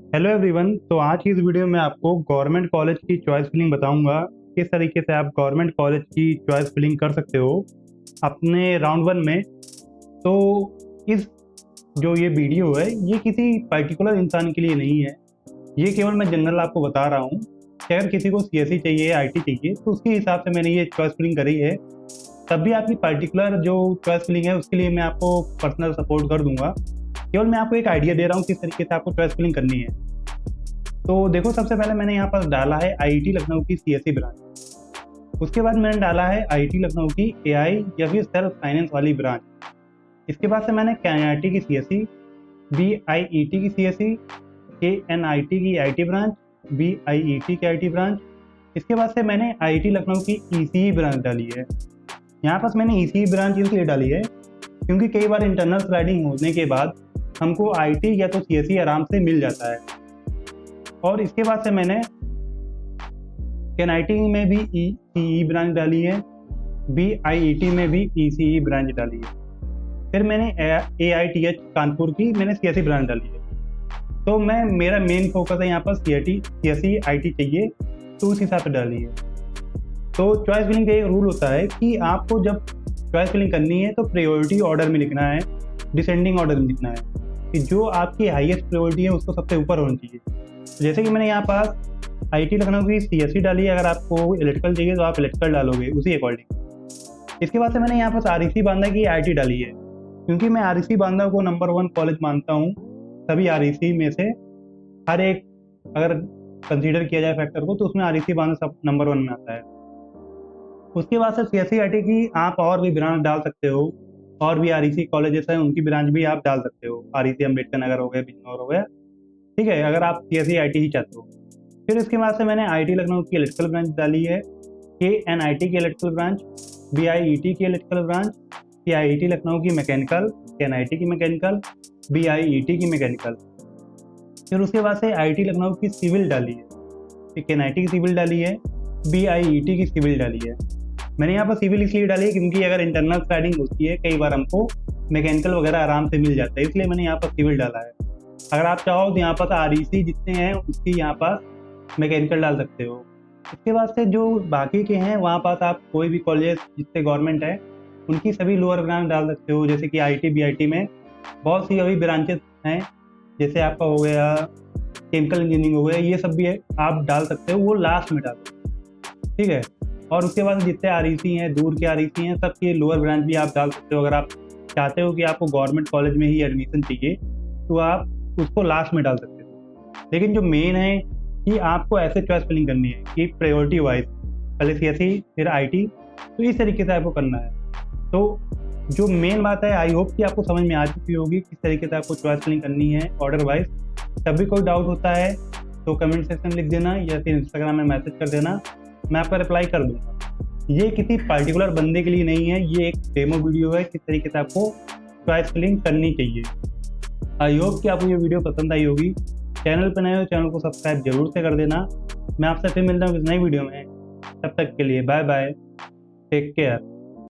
Hello everyone. तो आज की इस वीडियो में आपको गवर्नमेंट कॉलेज की चॉइस फिलिंग बताऊंगा। किस तरीके से आप गवर्नमेंट कॉलेज की चॉइस फिलिंग कर सकते हो अपने राउंड वन में। तो इस जो ये वीडियो है ये किसी पर्टिकुलर इंसान के लिए नहीं है। ये केवल मैं जनरल आपको बता रहा हूँ कि अगर किसी को सीएसई चाहिए, आईटी चाहिए, तो उसके हिसाब से मैंने ये चॉइस फिलिंग करी है। तब भी आपकी पर्टिकुलर जो चॉइस फिलिंग है उसके लिए मैं आपको पर्सनल सपोर्ट कर दूंगा। केवल मैं आपको एक आइडिया दे रहा हूँ किस तरीके से आपको चॉइस फिलिंग करनी है। तो देखो, सबसे पहले मैंने यहाँ पर डाला है आईआईटी लखनऊ की सीएसई ब्रांच। उसके बाद मैंने डाला है आईआईटी लखनऊ की एआई या फिर सेल्फ फाइनेंस वाली ब्रांच। इसके बाद से मैंने केएनआईटी की सीएसई, बीआईईटी की सीएसई, केएनआईटी की आईटी ब्रांच, बीआईईटी की आईटी ब्रांच। इसके बाद से मैंने आईआईटी लखनऊ की ईसीई ब्रांच डाली है। यहाँ पर मैंने ईसीई ब्रांच इसलिए डाली है क्योंकि कई बार इंटरनल स्लाइडिंग होने के बाद हमको आईटी या तो सीएसई आराम से मिल जाता है। और इसके बाद से मैंने केएनआईटी में भी ईसीई ब्रांच डाली है, बीआईईटी में भी ईसीई ब्रांच डाली है। फिर मैंने एआईटीएच कानपुर की मैंने सीएसई ब्रांच डाली है। तो मेरा मेन फोकस है यहाँ पर सीएसई आईटी चाहिए, तो उस हिसाब से डाली है। तो चॉइस फिलिंग का एक रूल होता है कि आपको जब चॉइस फिलिंग करनी है तो प्रायोरिटी ऑर्डर में लिखना है, डिसेंडिंग ऑर्डर में लिखना है कि जो आपकी हाईएस्ट प्रायोरिटी है उसको सबसे ऊपर होनी चाहिए। जैसे कि मैंने यहाँ पास आईआईटी लखनऊ की सीएसई डाली है। अगर आपको इलेक्ट्रिकल चाहिए तो आप इलेक्ट्रिकल डालोगे उसी अकॉर्डिंग। इसके बाद से मैंने यहाँ पास आरईसी बांदा की आईआईटी डाली है क्योंकि मैं आरईसी बांदा को नंबर 1 कॉलेज मानता हूँ। सभी आरईसी में से हर एक अगर कंसीडर किया जाए फैक्टर को तो उसमें आरईसी बांदा सब नंबर 1 में आता है। उसके बाद से सीएसई आईटी की आप और भी ब्रांच डाल सकते हो। और भी आरईसी कॉलेजेस हैं उनकी ब्रांच भी आप डाल सकते हो। आरईसी अम्बेडकर नगर हो गया, बिजनौर हो गया, ठीक है, अगर आप सीएसई आईटी ही चाहते हो। फिर इसके बाद से मैंने आईआईटी लखनऊ की इलेक्ट्रिकल ब्रांच डाली है, केएनआईटी की इलेक्ट्रिकल ब्रांच, बीआईईटी की इलेक्ट्रिकल ब्रांच, आईआईटी लखनऊ की मैकेनिकल, केएनआईटी की मैकेनिकल, बीआईईटी की मैकेनिकल। फिर उसके बाद से आईआईटी लखनऊ की सिविल डाली है, केएनआईटी की सिविल डाली है, बीआईईटी की सिविल डाली है। मैंने यहाँ पर सिविल इसलिए डाली है क्योंकि अगर इंटरनल स्लाइडिंग होती है कई बार हमको मैकेनिकल वगैरह आराम से मिल जाता है, इसलिए मैंने यहाँ पर सिविल डाला है। अगर आप चाहो तो यहाँ पर आरईसी जितने हैं उसकी यहाँ पास मैकेनिकल डाल सकते हो। इसके बाद से जो बाकी के हैं वहाँ पास आप कोई भी कॉलेज जिससे गवर्नमेंट है उनकी सभी लोअर ब्रांच डाल सकते हो। जैसे कि आईटी बीआईटी में बहुत सी अभी ब्रांचेस हैं, जैसे आपका हो गया केमिकल इंजीनियरिंग हो गया, ये सब भी है आप डाल सकते हो, वो लास्ट में डालो, ठीक है। और उसके बाद जितने आरईसी हैं, दूर के आरईसी हैं, सबकी लोअर ब्रांच भी आप डाल सकते हो। अगर आप चाहते हो कि आपको गवर्नमेंट कॉलेज में ही एडमिशन चाहिए तो आप उसको लास्ट में डाल सकते हो। लेकिन जो मेन है कि आपको ऐसे चॉइस फिलिंग करनी है कि प्रायोरिटी वाइज पहले सीएसई फिर आईटी, तो इस तरीके से आपको करना है। तो जो मेन बात है आई होप कि आपको समझ में आ चुकी होगी किस तरीके से आपको चॉइस फिलिंग करनी है ऑर्डर वाइज। तब भी कोई डाउट होता है तो कमेंट सेक्शन में लिख देना या फिर इंस्टाग्राम में मैसेज कर देना, मैं आपका रिप्लाई कर दूंगा। ये किसी पर्टिकुलर बंदे के लिए नहीं है, ये एक डेमो वीडियो है किस तरीके से आपको चॉइस फिलिंग करनी चाहिए। आई होप कि आपको ये वीडियो पसंद आई होगी। चैनल पर नए हो चैनल को सब्सक्राइब जरूर से कर देना। मैं आपसे फिर मिलता हूँ किसी नई वीडियो में। तब तक के लिए बाय बाय, टेक केयर।